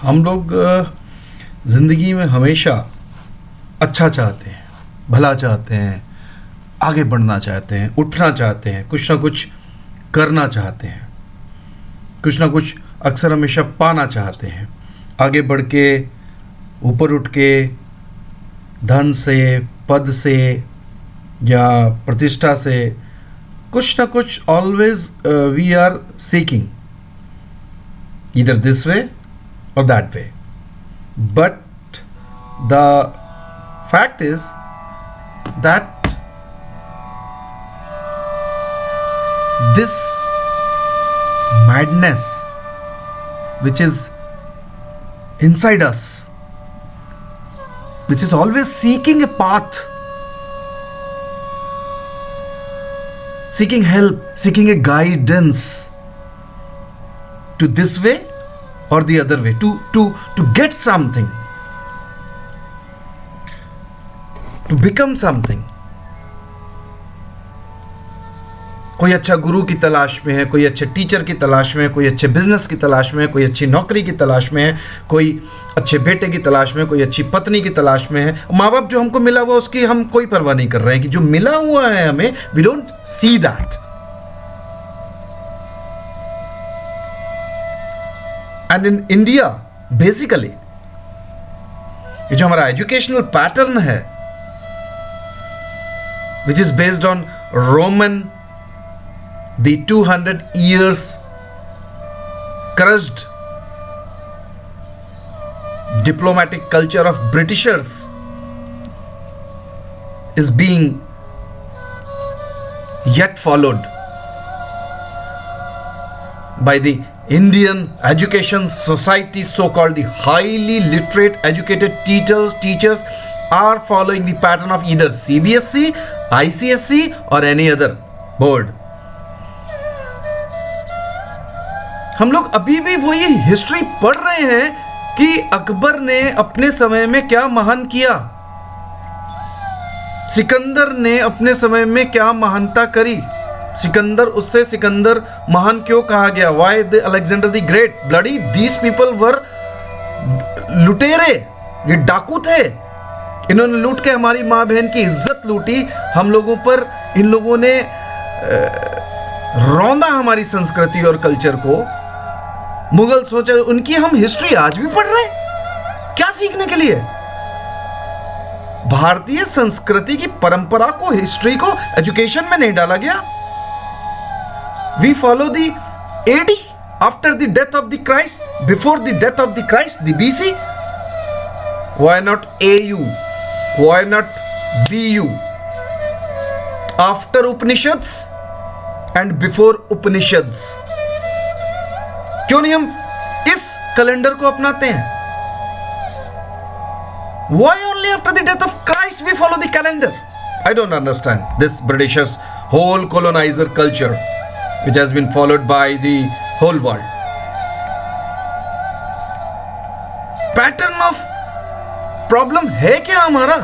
हम लोग ज़िंदगी में हमेशा अच्छा चाहते हैं, भला चाहते हैं, आगे बढ़ना चाहते हैं, उठना चाहते हैं, कुछ ना कुछ करना चाहते हैं, कुछ ना कुछ अक्सर हमेशा पाना चाहते हैं, आगे बढ़ के ऊपर उठ के धन से, पद से या प्रतिष्ठा से कुछ ना कुछ always we are seeking either this way or that way. But the fact is that this madness which is inside us, which is always seeking a path, seeking help, seeking a guidance to this way or the other way, to get something, to become something. कोई अच्छा गुरु की तलाश में है, कोई अच्छे teacher की तलाश में है, कोई अच्छे बिजनेस की तलाश में है, कोई अच्छी नौकरी की तलाश में है, कोई अच्छे बेटे की तलाश में है, कोई अच्छी पत्नी की तलाश में है. माँ बाप जो हमको मिला हुआ उसकी हम कोई परवाह नहीं कर रहे हैं कि जो मिला हुआ है हमें, we don't see that. And in India basically ये जो हमारा एजुकेशनल पैटर्न है, which is based on Roman, the 200 years crushed diplomatic culture of Britishers, is being yet followed by the Indian education society, so-called the highly literate educated teachers are following the pattern of either CBSE, ICSE or any other board. हम लोग अभी भी वही history पढ़ रहे हैं कि अकबर ने अपने समय में क्या महान किया, सिकंदर ने अपने समय में क्या महानता करी, सिकंदर, उससे सिकंदर महान क्यों कहा गया, why the Alexander the Great, bloody these people were लुटेरे, ये डाकू थे, इन्होंने लूट के हमारी माँ बहन की इज्जत लूटी, हम लोगों पर इन लोगों ने रौंदा हमारी संस्कृति और कल्चर को. मुगल सोचा, उनकी हम हिस्ट्री आज भी पढ़ रहे हैं, क्या सीखने के लिए? भारतीय संस्कृति की परंपरा को, हिस्ट्री को एजुकेशन में नहीं डाला गया. We follow the AD after the death of the Christ, before the death of the Christ, the BC. Why not AU, why not BU, after Upanishads and before Upanishads? क्यों नहीं हम इस कैलेंडर को अपनाते हैं? Why only after the death of Christ we follow the calendar? I don't understand this Britishers' whole colonizer culture which has been followed by the whole world. Pattern of problem है क्या हमारा?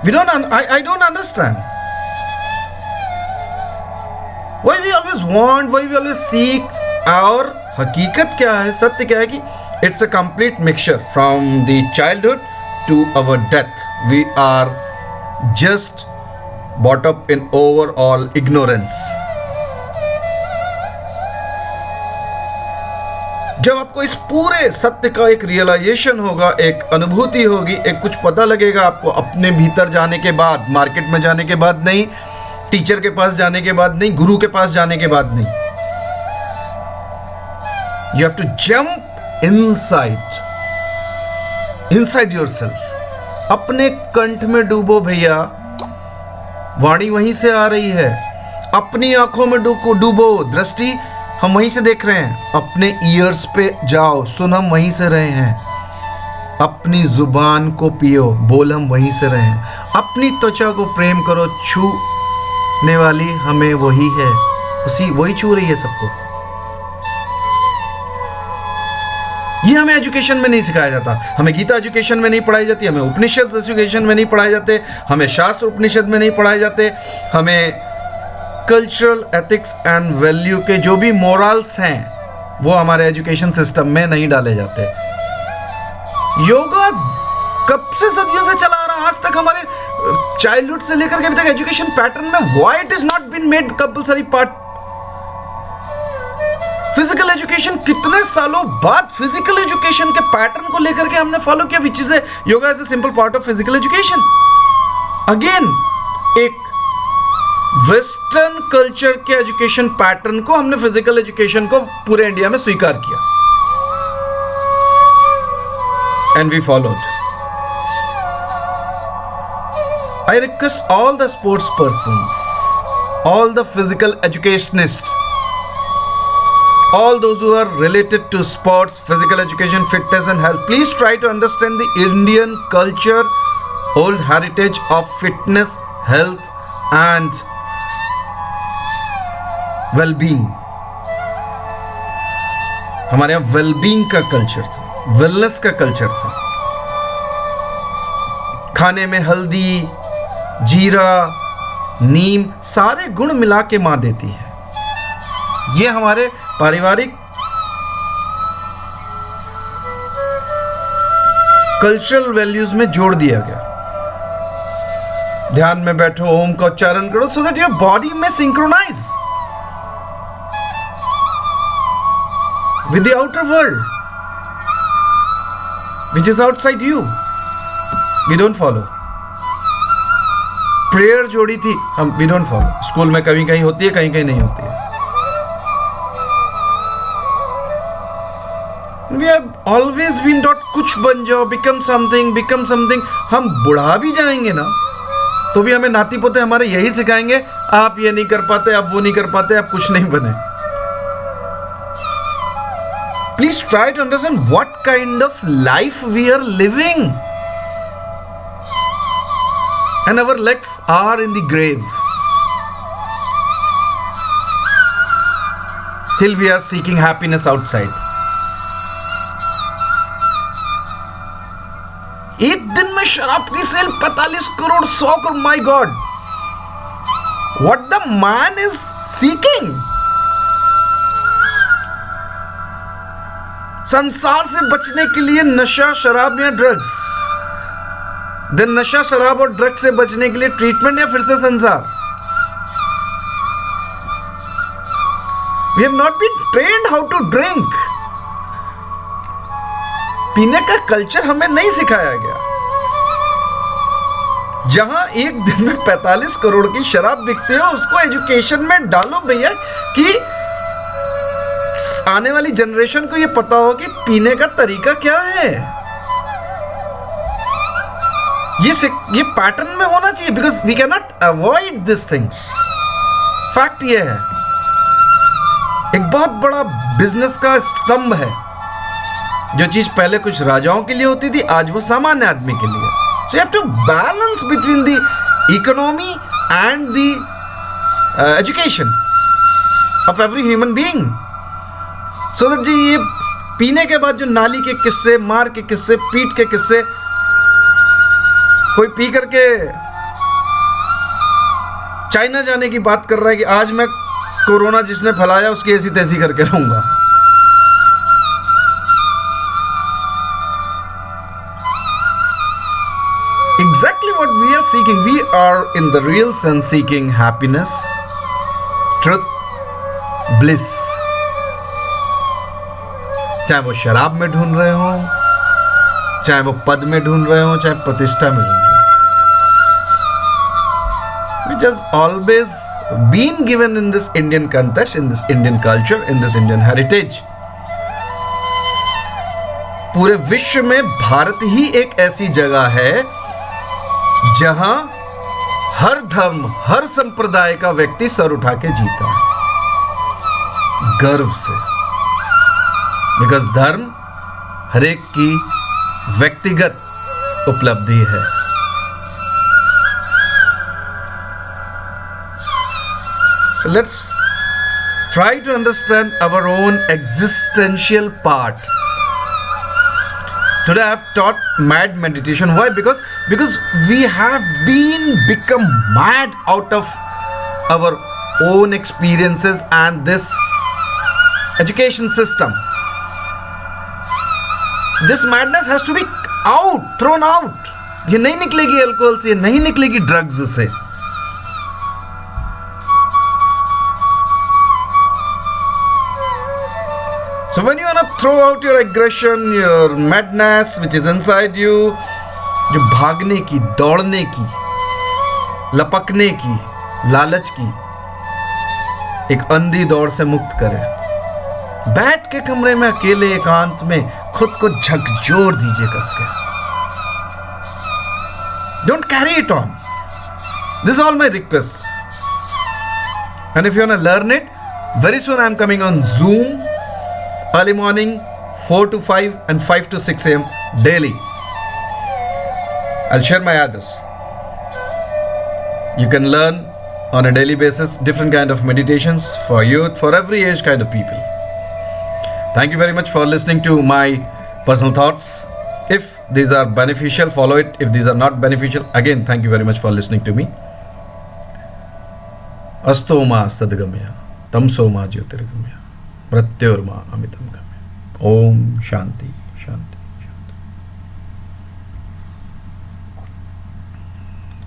I don't understand. Why we always want, why we always seek? और हकीकत क्या है, सत्य क्या है कि it's a complete mixture from the childhood to our death. We are just brought up in overall ignorance. जब आपको इस पूरे सत्य का एक रियलाइजेशन होगा, एक अनुभूति होगी, एक कुछ पता लगेगा आपको अपने भीतर जाने के बाद, मार्केट में जाने के बाद नहीं, टीचर के पास जाने के बाद नहीं, गुरु के पास जाने के बाद नहीं. You have to jump inside yourself. अपने कंठ में डूबो भैया, वाणी वहीं से आ रही है. अपनी आंखों में डूबो, दृष्टि हम वहीं से देख रहे हैं. अपने ईयर्स पे जाओ, सुन हम वहीं से रहे हैं. अपनी जुबान को पियो, बोल हम वहीं से रहे हैं. अपनी त्वचा को प्रेम करो, छूने वाली हमें वही है, वही छू रही है सबको. ये हमें एजुकेशन में नहीं सिखाया जाता. हमें गीता एजुकेशन में नहीं पढ़ाई जाती, हमें उपनिषद एजुकेशन में नहीं पढ़ाए जाते, हमें शास्त्र उपनिषद में नहीं पढ़ाए जाते. हमें कल्चरल एथिक्स एंड वैल्यू के जो भी मोरल्स हैं वो हमारे एजुकेशन सिस्टम में नहीं डाले जाते। योगा कब से सदियों से चला आ रहा, आज तक हमारे चाइल्डहुड से लेकर के अभी तक एजुकेशन पैटर्न में why it is not been made compulsory part. Physical education कितने सालों बाद फिजिकल एजुकेशन के पैटर्न को लेकर के हमने फॉलो किया, which is yoga is a simple part of physical education. Again एक वेस्टर्न कल्चर के एजुकेशन पैटर्न को हमने फिजिकल एजुकेशन को पूरे इंडिया में स्वीकार किया, and we followed. I request all the sports persons, all the physical educationists, all those who are related to sports, physical education, fitness and health, please try to understand the Indian culture, old heritage of fitness, health and well-being. हमारे यहाँ well-being का culture था, wellness का culture था। खाने में हल्दी, जीरा, नीम सारे गुण मिला के मां देती है। ये हमारे पारिवारिक कल्चरल वैल्यूज में जोड़ दिया गया। ध्यान में बैठो, ओम का उच्चारण करो, सो दैट योर बॉडी में synchronise with the outer world which is outside you. We don't follow. Prayer जोड़ी थी, हम वी डोंट फॉलो। स्कूल में कहीं कहीं होती है, कहीं कहीं नहीं होती है। We have always been taught कुछ बन जाओ, बिकम समथिंग। हम बुढ़ा भी जाएंगे ना तो भी हमें नाती पोते हमारे यही सिखाएंगे, आप ये नहीं कर पाते, आप वो नहीं कर पाते, आप कुछ नहीं बने। Please try to understand what kind of life we are living, and our legs are in the grave till we are seeking happiness outside. एक दिन में शराब की sale 45 crore 100 crore, my God, what the man is seeking. संसार से बचने के लिए नशा, शराब या ड्रग्स, देन नशा, शराब और ड्रग्स से बचने के लिए ट्रीटमेंट या फिर से संसार। We have not been trained how to drink. पीने का कल्चर हमें नहीं सिखाया गया। जहां एक दिन में 45 करोड़ की शराब बिकती है, उसको एजुकेशन में डालो भैया, कि आने वाली जनरेशन को यह पता हो कि पीने का तरीका क्या है। ये पैटर्न में होना चाहिए, because we can not avoid this things. Fact ये है, एक बहुत बड़ा बिजनेस का स्तंभ है। जो चीज पहले कुछ राजाओं के लिए होती थी, आज वो सामान्य आदमी के लिए। So you have to balance between the economy and the education of every human being, so that जी ये पीने के बाद जो नाली के किस्से, मार के किस्से, पीट के किस्से, कोई पी करके चाइना जाने की बात कर रहा है कि आज मैं कोरोना जिसने फैलाया उसकी ऐसी तैसी करके रहूंगा। Exactly what we are seeking. We are in the real sense seeking happiness, truth, bliss. चाहे वो शराब में ढूंढ रहे हो, चाहे वो पद में ढूंढ रहे हो, चाहे प्रतिष्ठा में ढूंढ रहे हो, which has always been given in this Indian context, in this Indian culture, in this Indian heritage. पूरे विश्व में भारत ही एक ऐसी जगह है जहां हर धर्म, हर संप्रदाय का व्यक्ति सर उठा के जीता है गर्व से, बिकॉज धर्म हर एक की व्यक्तिगत उपलब्धि है। So let's try to understand our own existential part. Today I have taught mad meditation. Why? Because we have become mad out of our own experiences and this education system. So this madness has to be out, thrown out. ये नहीं निकलेगी alcohol से, नहीं निकलेगी drugs से. So when you wanna throw out your aggression, your madness which is inside you, जो भागने की, दौड़ने की, लपकने की, लालच की एक अंधी दौड़ से मुक्त करे. बैठ के कमरे में अकेले एकांत में खुद को झकझोर दीजिए कस के. Don't carry it on. This is all my request. And if you wanna learn it, very soon I am coming on Zoom. Early morning 4 to 5 and 5 to 6 a.m. daily. I'll share my address. You can learn on a daily basis different kind of meditations for youth, for every age kind of people. Thank you very much for listening to my personal thoughts. If these are beneficial, follow it. If these are not beneficial, again thank you very much for listening to me. Asto ma sadgamya tamso ma jyotirgamya मृत्योर्मा अमितम गम्य. ओम शांति शांति.